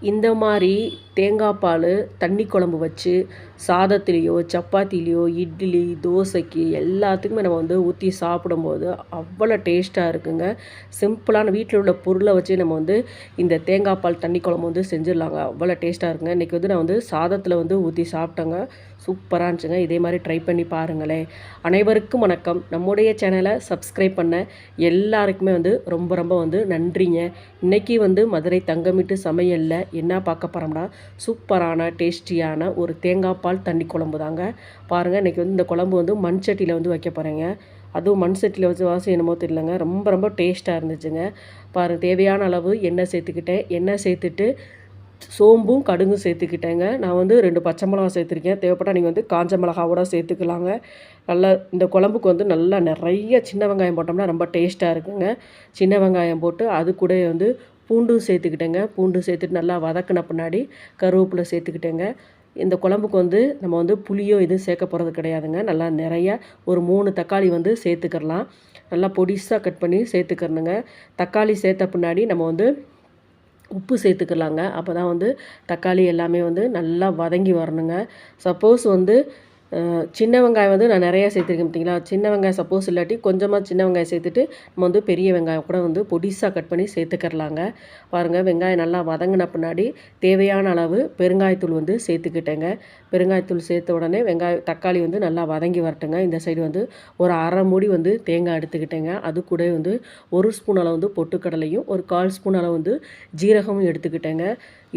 இந்த மாதிரி தேங்காய் பால் தண்ணி குழம்பு வச்சு சாதத்துலேயோ சப்பாத்திலேயோ இட்லி தோசைக்கு எல்லாத்துக்குமே நம்ம வந்து ஊற்றி சாப்பிடும்போது அவ்வளோ டேஸ்ட்டாக இருக்குங்க. சிம்பிளான வீட்டில் உள்ள பொருளை வச்சு நம்ம வந்து இந்த தேங்காய் பால் தண்ணி குழம்பு வந்து செஞ்சிடலாங்க. அவ்வளோ டேஸ்ட்டாக இருக்குங்க. இன்றைக்கி வந்து நான் வந்து சாதத்தில் வந்து ஊற்றி சாப்பிட்டேங்க. சூப்பராக இருந்துச்சுங்க. இதே மாதிரி ட்ரை பண்ணி பாருங்களேன். அனைவருக்கும் வணக்கம். நம்முடைய சேனலை சப்ஸ்கிரைப் பண்ண எல்லாருக்குமே வந்து ரொம்ப ரொம்ப வந்து நன்றிங்க. இன்றைக்கி வந்து மதுரை தங்கமிட்டு சமையலில் என்ன பார்க்க போகிறோம்னா சூப்பரான டேஸ்டியான ஒரு தேங்காய் பால் தண்ணி குழம்பு தாங்க. பாருங்கள், இன்றைக்கி வந்து இந்த குழம்பு வந்து மண் சட்டியில் வந்து வைக்க போகிறேங்க. அதுவும் மண் சட்டியில் வச்சு வாசம் என்னமோ தெரியலங்க, ரொம்ப ரொம்ப டேஸ்ட்டாக இருந்துச்சுங்க. பாருங்கள், தேவையான அளவு எண்ணெய் சேர்த்துக்கிட்டேன். எண்ணெய் சேர்த்துட்டு சோம்பும் கடுகும் சேர்த்துக்கிட்டேங்க. நான் வந்து 2 பச்சை மிளகா சேர்த்துருக்கேன். தேவைப்பட்டால் நீங்கள் வந்து காஞ்ச மிளகாவோட சேர்த்துக்கலாங்க. நல்லா இந்த குழம்புக்கு வந்து நல்லா நிறைய சின்ன வெங்காயம் போட்டோம்னா ரொம்ப டேஸ்ட்டாக இருக்குங்க. சின்ன வெங்காயம் போட்டு அது கூட வந்து பூண்டும் சேர்த்துக்கிட்டேங்க. பூண்டு சேர்த்துட்டு நல்லா வதக்கின பின்னாடி கருவேப்பிலை சேர்த்துக்கிட்டேங்க. இந்த குழம்புக்கு வந்து நம்ம வந்து புளியோ எதுவும் சேர்க்க போகிறது கிடையாதுங்க. நல்லா நிறையா ஒரு 3 தக்காளி வந்து சேர்த்துக்கிறலாம். நல்லா பொடிசாக கட் பண்ணி சேர்த்துக்கிறணுங்க. தக்காளி சேர்த்த பின்னாடி நம்ம வந்து உப்பு சேர்த்துக்கலாங்க. அப்போ தான் வந்து தக்காளி எல்லாமே வந்து நல்லா வதங்கி வரணுங்க. சப்போஸ் வந்து சின்ன வெங்காயம் வந்து நான் நிறையா சேர்த்துருக்கேன் பார்த்தீங்களா. சின்ன வெங்காயம் சப்போஸ் இல்லாட்டி கொஞ்சமாக சின்ன வெங்காயம் சேர்த்துட்டு நம்ம வந்து பெரிய வெங்காயம் கூட வந்து பொடிசாக கட் பண்ணி சேர்த்துக்கிறலாங்க. பாருங்கள், வெங்காயம் நல்லா வதங்கின பின்னாடி தேவையான அளவு பெருங்காயத்தூள் வந்து சேர்த்துக்கிட்டேங்க. பெருங்காயத்தூள் சேர்த்த உடனே தக்காளி வந்து நல்லா வதங்கி வரட்டுங்க. இந்த சைடு வந்து ஒரு அரை மூடி வந்து தேங்காய் எடுத்துக்கிட்டேங்க. அது கூட வந்து 1 ஸ்பூன் அளவு வந்து பொட்டுக்கடலையும் 1/4 ஸ்பூன் அளவு வந்து ஜீரகமும் எடுத்துக்கிட்டேங்க.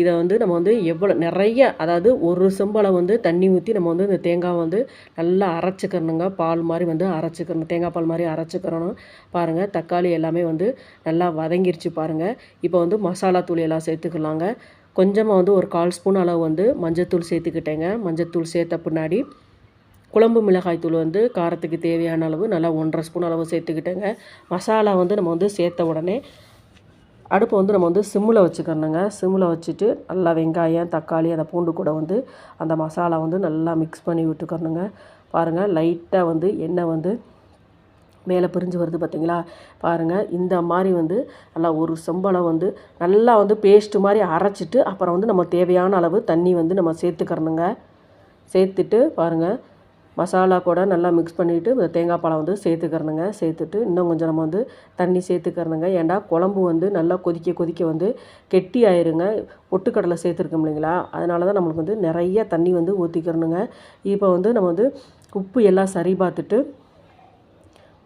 இதை வந்து நம்ம வந்து எவ்வளோ நிறைய, அதாவது 1 செம்பளம் வந்து தண்ணி ஊற்றி நம்ம வந்து இந்த தேங்காய் வந்து நல்லா அரைச்சிக்கிறணுங்க. பால் மாதிரி வந்து அரைச்சிக்கிறணும், தேங்காய் பால் மாதிரி அரைச்சிக்கிறணும். பாருங்கள், தக்காளி எல்லாமே வந்து நல்லா வதங்கிருச்சு பாருங்கள். இப்போ வந்து மசாலா தூள் எல்லாம் சேர்த்துக்கலாங்க. கொஞ்சமாக வந்து 1/4 ஸ்பூன் அளவு வந்து மஞ்சத்தூள் சேர்த்துக்கிட்டேங்க. மஞ்சத்தூள் சேர்த்த பின்னாடி குழம்பு மிளகாய் தூள் வந்து காரத்துக்கு தேவையான அளவு நல்லா 1/2 ஸ்பூன் அளவு சேர்த்துக்கிட்டேங்க. மசாலா வந்து நம்ம வந்து சேர்த்த உடனே அடுப்பை வந்து நம்ம வந்து சிம்மில் வச்சுக்கணுங்க. சிம்மில் வச்சுட்டு நல்லா வெங்காயம் தக்காளி அந்த பூண்டு கூட வந்து அந்த மசாலா வந்து நல்லா மிக்ஸ் பண்ணி விட்டுக்கணுங்க. பாருங்கள், லைட்டாக வந்து எண்ணெய் வந்து மேலே பிரிஞ்சு வருது பார்த்தீங்களா. பாருங்கள், இந்த மாதிரி வந்து நல்லா ஒரு செம்பளம் வந்து நல்லா வந்து பேஸ்ட்டு மாதிரி அரைச்சிட்டு அப்புறம் வந்து நம்ம தேவையான அளவு தண்ணி வந்து நம்ம சேர்த்துக்கிறணுங்க. சேர்த்துட்டு பாருங்கள், மசாலா கூட நல்லா மிக்ஸ் பண்ணிவிட்டு தேங்காய் பாலை வந்து சேர்த்துக்கிறணுங்க. சேர்த்துட்டு இன்னும் கொஞ்சம் நம்ம வந்து தண்ணி சேர்த்துக்கிறணுங்க. ஏன்டா குழம்பு வந்து நல்லா கொதிக்க கொதிக்க வந்து கெட்டி ஆயிருங்க. பொட்டுக்கடலை சேர்த்துருக்கோம் இல்லைங்களா, அதனால தான் நம்மளுக்கு வந்து நிறைய தண்ணி வந்து ஊற்றிக்கிறணுங்க. இப்போ வந்து நம்ம வந்து உப்பு எல்லாம் சரி பார்த்துட்டு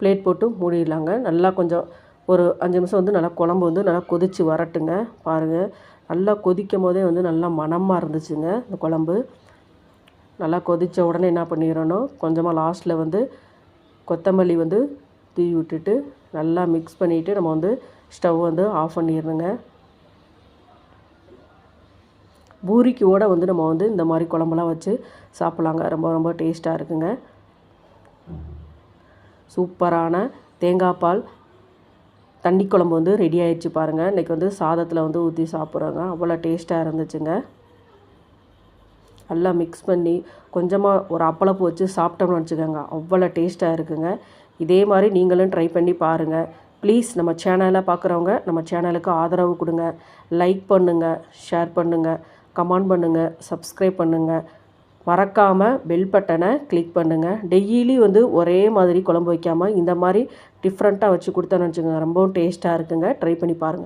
பிளேட் போட்டு மூடிடலாங்க. நல்லா கொஞ்சம் ஒரு 5 நிமிஷம் வந்து நல்லா குழம்பு வந்து நல்லா கொதித்து வரட்டுங்க. பாருங்கள், நல்லா கொதிக்கும் போதே வந்து நல்லா மணமாக இருந்துச்சுங்க. இந்த குழம்பு நல்லா கொதித்த உடனே என்ன பண்ணிடணும், கொஞ்சமாக லாஸ்ட்டில் வந்து கொத்தமல்லி வந்து தூவி விட்டுட்டு நல்லா மிக்ஸ் பண்ணிவிட்டு நம்ம வந்து ஸ்டவ் வந்து ஆஃப் பண்ணிடணுங்க. பூரிக்கு கூட வந்து நம்ம வந்து இந்த மாதிரி குழம்புலாம் வச்சு சாப்பிட்லாங்க. ரொம்ப ரொம்ப டேஸ்ட்டாக இருக்குங்க. சூப்பரான தேங்காய் பால் தண்ணி குழம்பு வந்து ரெடி ஆகிடுச்சு பாருங்கள். இன்றைக்கி வந்து சாதத்தில் வந்து ஊற்றி சாப்பிட்றோங்க. அவ்வளோ டேஸ்ட்டாக இருந்துச்சுங்க. நல்லா மிக்ஸ் பண்ணி கொஞ்சமாக ஒரு அப்பளப்பு வச்சு சாப்பிட்டோம்னு வச்சுக்கோங்க, அவ்வளோ டேஸ்ட்டாக இருக்குங்க. இதே மாதிரி நீங்களும் ட்ரை பண்ணி பாருங்கள். ப்ளீஸ் நம்ம சேனலை பார்க்குறவங்க நம்ம சேனலுக்கு ஆதரவு கொடுங்க. லைக் பண்ணுங்கள், ஷேர் பண்ணுங்கள், கமெண்ட் பண்ணுங்கள், சப்ஸ்கிரைப் பண்ணுங்கள். மறக்காமல் பெல் பட்டனை கிளிக் பண்ணுங்கள். டெய்லி வந்து ஒரே மாதிரி குழம்பு வைக்காமல் இந்த மாதிரி டிஃப்ரெண்ட்டாக வச்சு கொடுத்தோன்னு வச்சுக்கோங்க, ரொம்பவும் டேஸ்ட்டாக இருக்குங்க. ட்ரை பண்ணி பாருங்கள்.